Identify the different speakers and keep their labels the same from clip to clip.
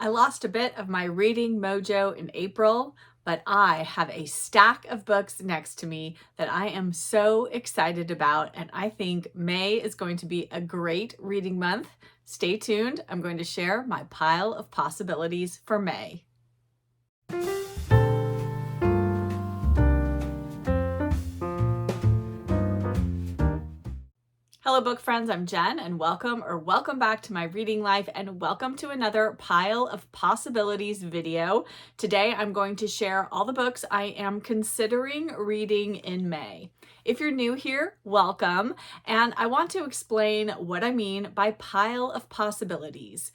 Speaker 1: I lost a bit of my reading mojo in April, but I have a stack of books next to me that I am so excited about, and I think May is going to be a great reading month. Stay tuned. I'm going to share my pile of possibilities for May. Hello book friends, I'm Jen and welcome back to my reading life and welcome to another pile of possibilities video. Today I'm going to share all the books I am considering reading in May. If you're new here, welcome, and I want to explain what I mean by pile of possibilities.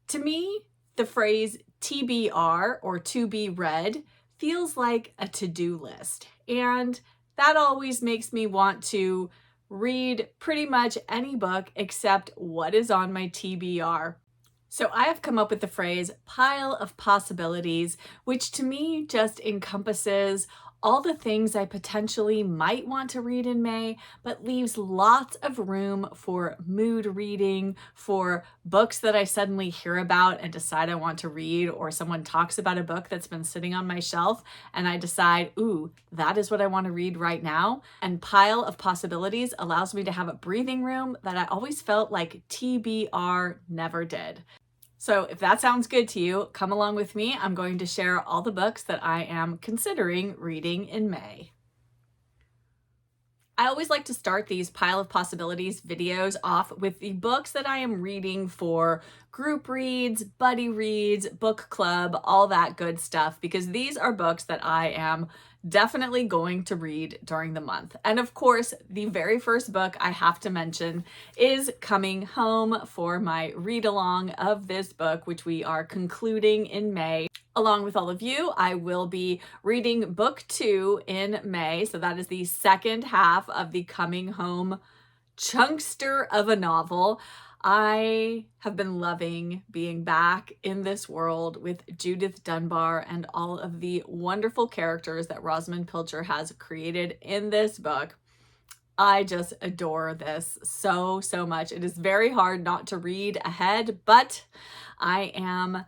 Speaker 1: To me, the phrase TBR or to be read feels like a to-do list, and that always makes me want to read pretty much any book except what is on my TBR. So I have come up with the phrase pile of possibilities, which to me just encompasses all the things I potentially might want to read in May, but leaves lots of room for mood reading, for books that I suddenly hear about and decide I want to read, or someone talks about a book that's been sitting on my shelf and I decide, ooh, that is what I want to read right now. And pile of possibilities allows me to have a breathing room that I always felt like TBR never did. So if that sounds good to you, come along with me. I'm going to share all the books that I am considering reading in May. I always like to start these pile of possibilities videos off with the books that I am reading for group reads, buddy reads, book club, all that good stuff, because these are books that I am definitely going to read during the month. And of course, the very first book I have to mention is Coming Home for my read-along of this book, which we are concluding in May. Along with all of you, I will be reading book 2 in May. So that is the second half of the Coming Home chunkster of a novel. I have been loving being back in this world with Judith Dunbar and all of the wonderful characters that Rosamund Pilcher has created in this book. I just adore this so much. It is very hard not to read ahead, but I am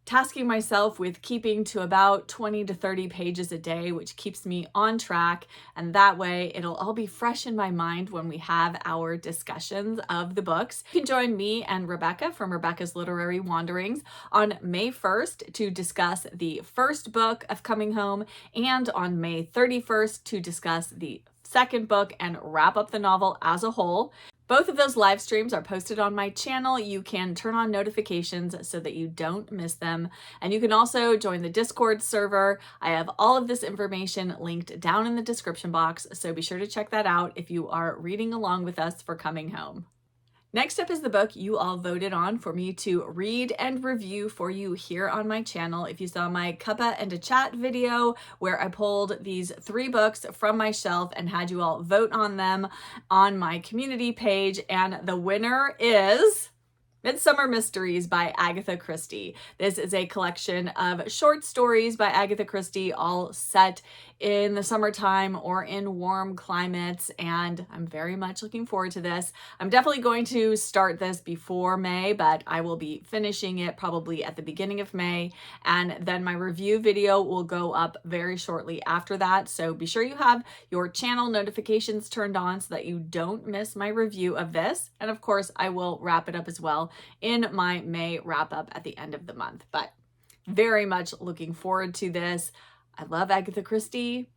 Speaker 1: tasking myself with keeping to about 20 to 30 pages a day, which keeps me on track. And that way it'll all be fresh in my mind when we have our discussions of the books. You can join me and Rebecca from Rebecca's Literary Wanderings on May 1st to discuss the first book of Coming Home, and on May 31st to discuss the second book and wrap up the novel as a whole. Both of those live streams are posted on my channel. You can turn on notifications so that you don't miss them. And you can also join the Discord server. I have all of this information linked down in the description box, so be sure to check that out if you are reading along with us for Coming Home. Next up is the book you all voted on for me to read and review for you here on my channel. If you saw my cuppa and a chat video where I pulled these 3 books from my shelf and had you all vote on them on my community page, and the winner is Midsummer Mysteries by Agatha Christie. This is a collection of short stories by Agatha Christie, all set in the summertime or in warm climates, and I'm very much looking forward to this. I'm definitely going to start this before May, but I will be finishing it probably at the beginning of May, and then my review video will go up very shortly after that, so be sure you have your channel notifications turned on so that you don't miss my review of this. And of course, I will wrap it up as well in my May wrap up at the end of the month, but very much looking forward to this. I love Agatha Christie.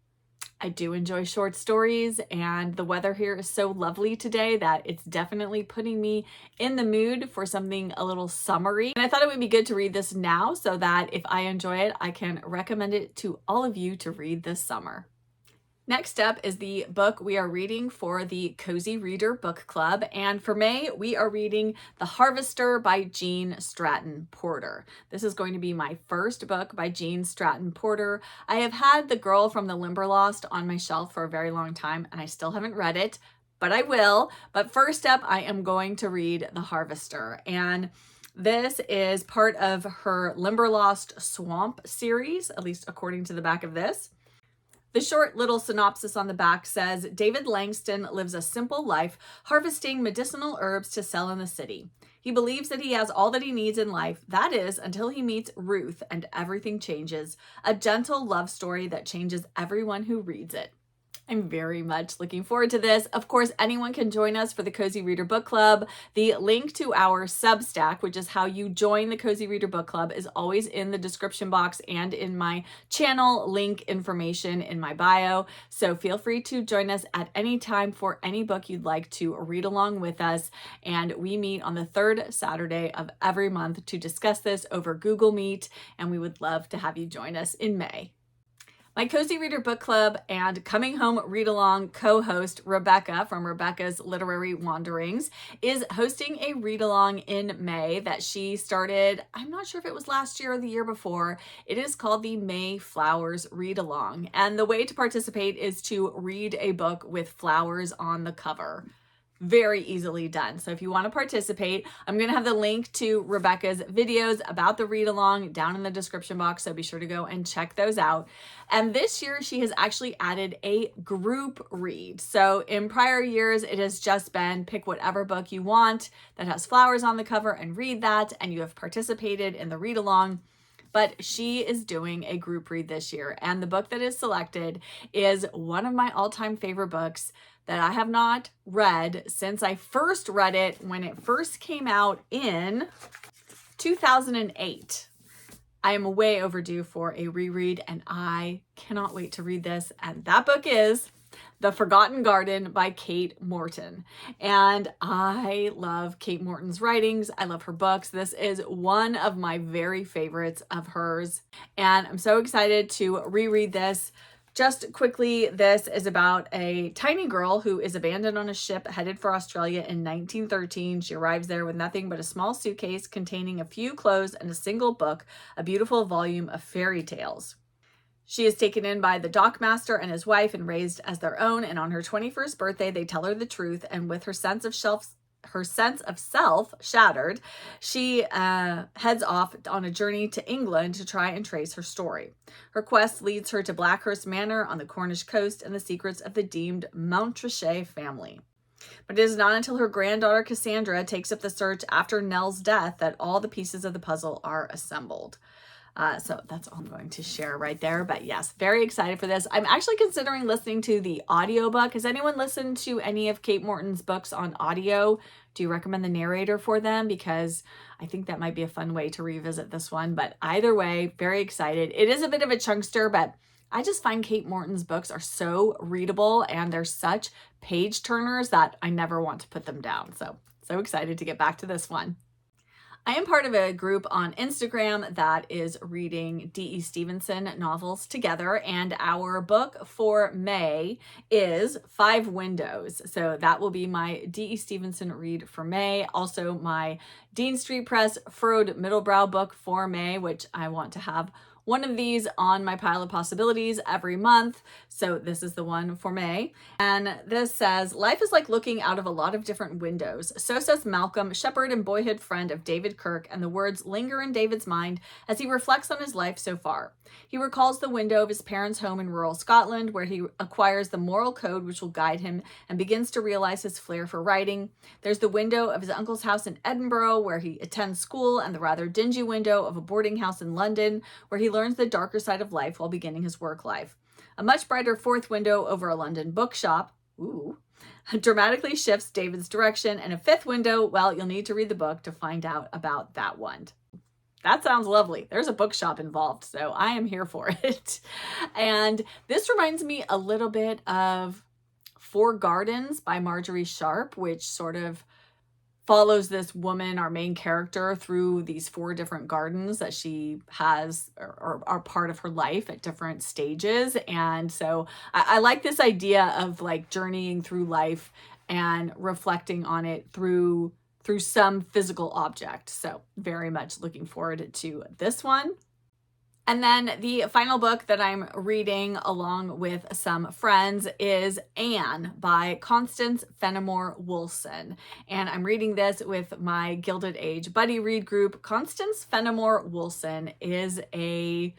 Speaker 1: I do enjoy short stories, and the weather here is so lovely today that it's definitely putting me in the mood for something a little summery. And I thought it would be good to read this now so that if I enjoy it, I can recommend it to all of you to read this summer. Next up is the book we are reading for the Cozy Reader Book Club, and for May, we are reading The Harvester by Jean Stratton Porter. This is going to be my first book by Jean Stratton Porter. I have had The Girl from the Limberlost on my shelf for a very long time, and I still haven't read it, but I will. But first up, I am going to read The Harvester, and this is part of her Limberlost Swamp series, at least according to the back of this. The short little synopsis on the back says, David Langston lives a simple life, harvesting medicinal herbs to sell in the city. He believes that he has all that he needs in life, that is, until he meets Ruth and everything changes. A gentle love story that changes everyone who reads it. I'm very much looking forward to this. Of course, anyone can join us for the Cozy Reader Book Club. The link to our Substack, which is how you join the Cozy Reader Book Club, is always in the description box and in my channel link information in my bio. So feel free to join us at any time for any book you'd like to read along with us. And we meet on the third Saturday of every month to discuss this over Google Meet, and we would love to have you join us in May. My Cozy Reader Book Club and Coming Home Read Along co-host Rebecca from Rebecca's Literary Wanderings is hosting a read along in May that she started, I'm not sure if it was last year or the year before. It is called the May Flowers Read Along. And the way to participate is to read a book with flowers on the cover. Very easily done. So if you want to participate, I'm going to have the link to Rebecca's videos about the read along down in the description box. So be sure to go and check those out. And this year she has actually added a group read. So in prior years, it has just been pick whatever book you want that has flowers on the cover and read that. And you have participated in the read along. But she is doing a group read this year. And the book that is selected is one of my all-time favorite books that I have not read since I first read it when it first came out in 2008. I am way overdue for a reread, and I cannot wait to read this. And that book is The Forgotten Garden by Kate Morton. And I love Kate Morton's writings. I love her books. This is one of my very favorites of hers. And I'm so excited to reread this. Just quickly, this is about a tiny girl who is abandoned on a ship headed for Australia in 1913. She arrives there with nothing but a small suitcase containing a few clothes and a single book, a beautiful volume of fairy tales. She is taken in by the dockmaster and his wife and raised as their own, and on her 21st birthday, they tell her the truth, and with her sense of self shattered, she heads off on a journey to England to try and trace her story. Her quest leads her to Blackhurst Manor on the Cornish coast and the secrets of the deemed Monttrachet family. But it is not until her granddaughter Cassandra takes up the search after Nell's death that all the pieces of the puzzle are assembled. So that's all I'm going to share right there. But yes, very excited for this. I'm actually considering listening to the audiobook. Has anyone listened to any of Kate Morton's books on audio? Do you recommend the narrator for them? Because I think that might be a fun way to revisit this one. But either way, very excited. It is a bit of a chunkster, but I just find Kate Morton's books are so readable and they're such page turners that I never want to put them down. So excited to get back to this one. I am part of a group on Instagram that is reading D.E. Stevenson novels together, and our book for May is 5 Windows. So that will be my D.E. Stevenson read for May. Also my Dean Street Press Furrowed Middlebrow book for May, which I want to have one of these on my pile of possibilities every month. So this is the one for May. And this says, life is like looking out of a lot of different windows. So says Malcolm, shepherd and boyhood friend of David Kirk, and the words linger in David's mind as he reflects on his life so far. He recalls the window of his parents' home in rural Scotland, where he acquires the moral code which will guide him and begins to realize his flair for writing. There's the window of his uncle's house in Edinburgh, where he attends school, and the rather dingy window of a boarding house in London, where he learns the darker side of life while beginning his work life. A much brighter fourth window over a London bookshop, dramatically shifts David's direction, and a fifth window, well, you'll need to read the book to find out about that one. That sounds lovely. There's a bookshop involved, so I am here for it. And this reminds me a little bit of 4 Gardens by Marjorie Sharp, which sort of follows this woman, our main character, through these 4 different gardens that she has or are part of her life at different stages. And so I like this idea of like journeying through life and reflecting on it through some physical object. So very much looking forward to this one. And then the final book that I'm reading along with some friends is Anne by Constance Fenimore Woolson. And I'm reading this with my Gilded Age buddy read group. Constance Fenimore Woolson is a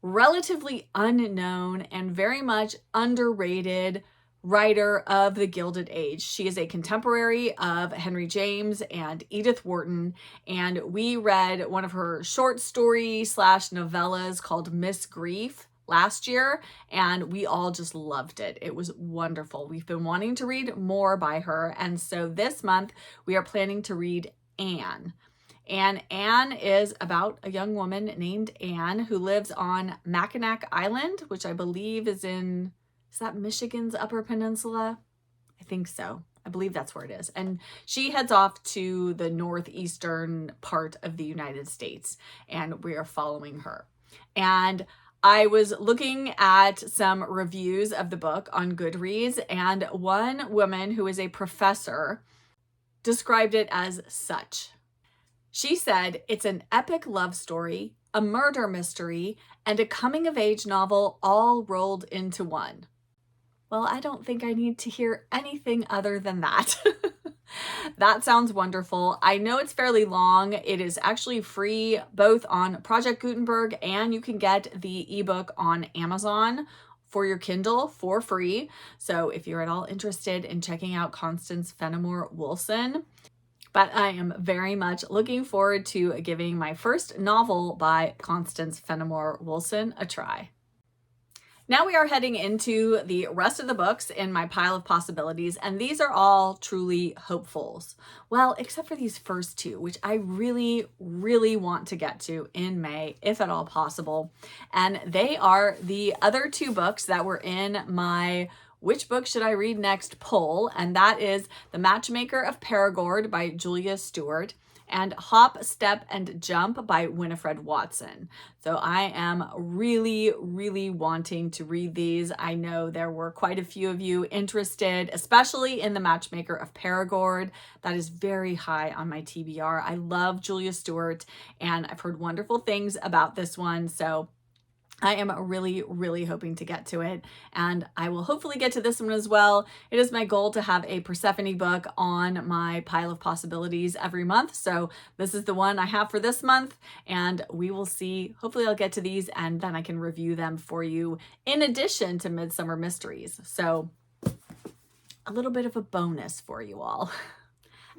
Speaker 1: relatively unknown and very much underrated writer of the Gilded Age. She is a contemporary of Henry James and Edith Wharton, and we read one of her short story / novellas called Miss Grief last year, and we all just loved it. It was wonderful. We've been wanting to read more by her, and so this month we are planning to read Anne. And Anne is about a young woman named Anne who lives on Mackinac Island, which I believe is that Michigan's Upper Peninsula? I think so. I believe that's where it is. And she heads off to the northeastern part of the United States, and we are following her. And I was looking at some reviews of the book on Goodreads, and one woman who is a professor described it as such. She said, "It's an epic love story, a murder mystery, and a coming-of-age novel all rolled into one." Well, I don't think I need to hear anything other than that. That sounds wonderful. I know it's fairly long. It is actually free both on Project Gutenberg, and you can get the ebook on Amazon for your Kindle for free. So if you're at all interested in checking out Constance Fenimore Woolson, but I am very much looking forward to giving my first novel by Constance Fenimore Woolson a try. Now we are heading into the rest of the books in my pile of possibilities, and these are all truly hopefuls. Well, except for these first two, which I really, really want to get to in May, if at all possible. And they are the other two books that were in my which book should I read next poll, and that is The Matchmaker of Perigord by Julia Stewart and Hop, Step, and Jump by Winifred Watson. So I am really, really wanting to read these. I know there were quite a few of you interested, especially in The Matchmaker of Perigord. That is very high on my TBR. I love Julia Stewart, and I've heard wonderful things about this one, so I am really, really hoping to get to it, and I will hopefully get to this one as well. It is my goal to have a Persephone book on my pile of possibilities every month, so this is the one I have for this month, and we will see. Hopefully I'll get to these, and then I can review them for you in addition to Midsummer Mysteries. So a little bit of a bonus for you all.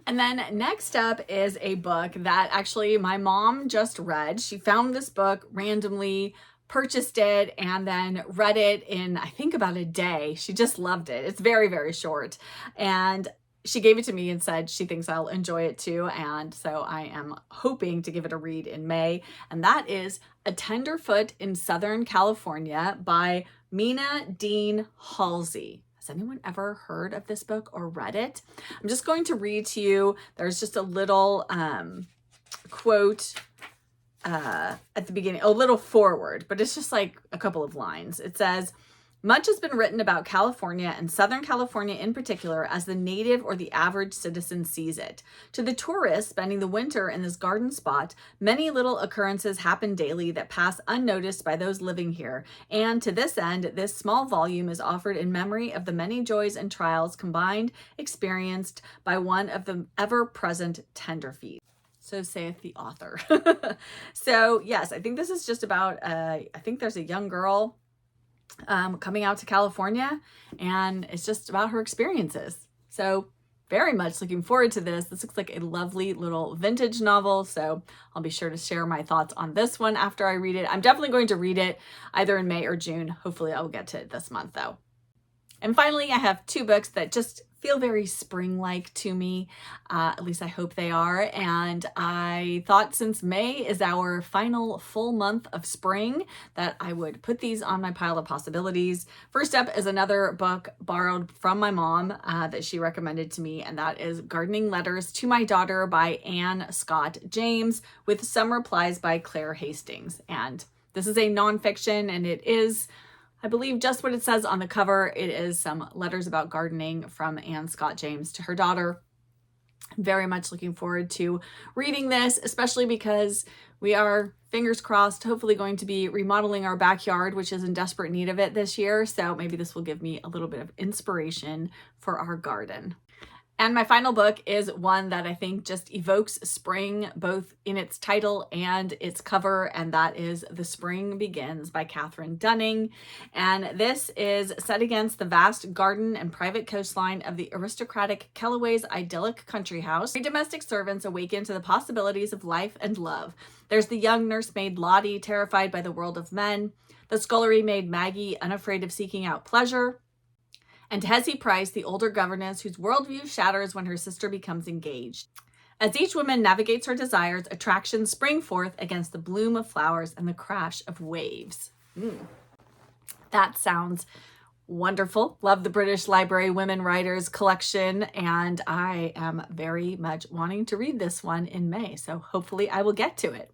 Speaker 1: And then next up is a book that actually my mom just read. She found this book randomly, purchased it, and then read it in, I think, about a day. She just loved it. It's very, very short. And she gave it to me and said she thinks I'll enjoy it too. And so I am hoping to give it a read in May. And that is A Tenderfoot in Southern California by Mina Deane Halsey. Has anyone ever heard of this book or read it? I'm just going to read to you. There's just a little quote at the beginning, a little forward, but it's just like a couple of lines. It says, "Much has been written about California and Southern California in particular as the native or the average citizen sees it. To the tourist spending the winter in this garden spot, many little occurrences happen daily that pass unnoticed by those living here. And to this end, this small volume is offered in memory of the many joys and trials combined experienced by one of the ever-present tenderfeet." So saith the author. So yes, I think this is just about, I think there's a young girl coming out to California, and it's just about her experiences. So very much looking forward to this. This looks like a lovely little vintage novel, so I'll be sure to share my thoughts on this one after I read it. I'm definitely going to read it either in May or June. Hopefully I'll get to it this month though. And finally, I have two books that just feel very spring-like to me. At least I hope they are. And I thought since May is our final full month of spring that I would put these on my pile of possibilities. First up is another book borrowed from my mom that she recommended to me, and that is Gardening Letters to My Daughter by Anne Scott James with some replies by Claire Hastings. And this is a nonfiction, and it is, I believe, just what it says on the cover. It is some letters about gardening from Anne Scott James to her daughter. I'm very much looking forward to reading this, especially because we are, fingers crossed, hopefully going to be remodeling our backyard, which is in desperate need of it this year. So maybe this will give me a little bit of inspiration for our garden. And my final book is one that I think just evokes spring, both in its title and its cover, and that is The Spring Begins by Katherine Dunning. And this is set against the vast garden and private coastline of the aristocratic Kellaway's idyllic country house. Three domestic servants awaken to the possibilities of life and love. There's the young nursemaid Lottie, terrified by the world of men, the scullery maid Maggie, unafraid of seeking out pleasure, and Hezzy Price, the older governess whose worldview shatters when her sister becomes engaged. As each woman navigates her desires, attractions spring forth against the bloom of flowers and the crash of waves. That sounds wonderful. Love the British Library Women Writers collection, and I am very much wanting to read this one in May, so hopefully I will get to it.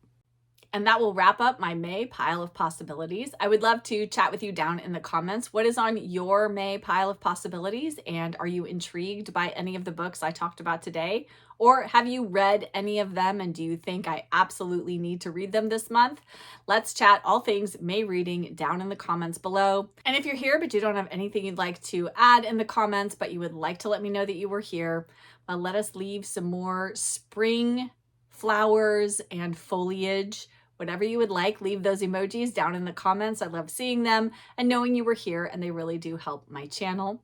Speaker 1: And that will wrap up my May pile of possibilities. I would love to chat with you down in the comments. What is on your May pile of possibilities? And are you intrigued by any of the books I talked about today? Or have you read any of them and do you think I absolutely need to read them this month? Let's chat all things May reading down in the comments below. And if you're here but you don't have anything you'd like to add in the comments, but you would like to let me know that you were here, well, let us leave some more spring flowers and foliage. Whatever you would like, leave those emojis down in the comments. I love seeing them and knowing you were here, and they really do help my channel,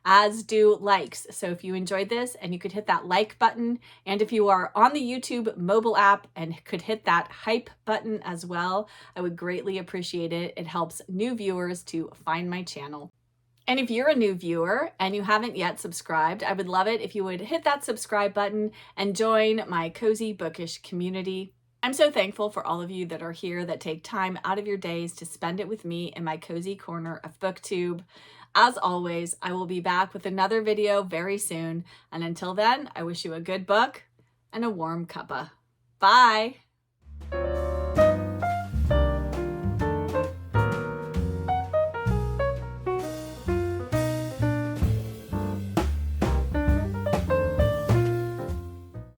Speaker 1: as do likes. So if you enjoyed this and you could hit that like button, and if you are on the YouTube mobile app and could hit that hype button as well, I would greatly appreciate it. It helps new viewers to find my channel. And if you're a new viewer and you haven't yet subscribed, I would love it if you would hit that subscribe button and join my cozy bookish community. I'm so thankful for all of you that are here that take time out of your days to spend it with me in my cozy corner of booktube. As always, I will be back with another video very soon. And until then, I wish you a good book and a warm cuppa. Bye.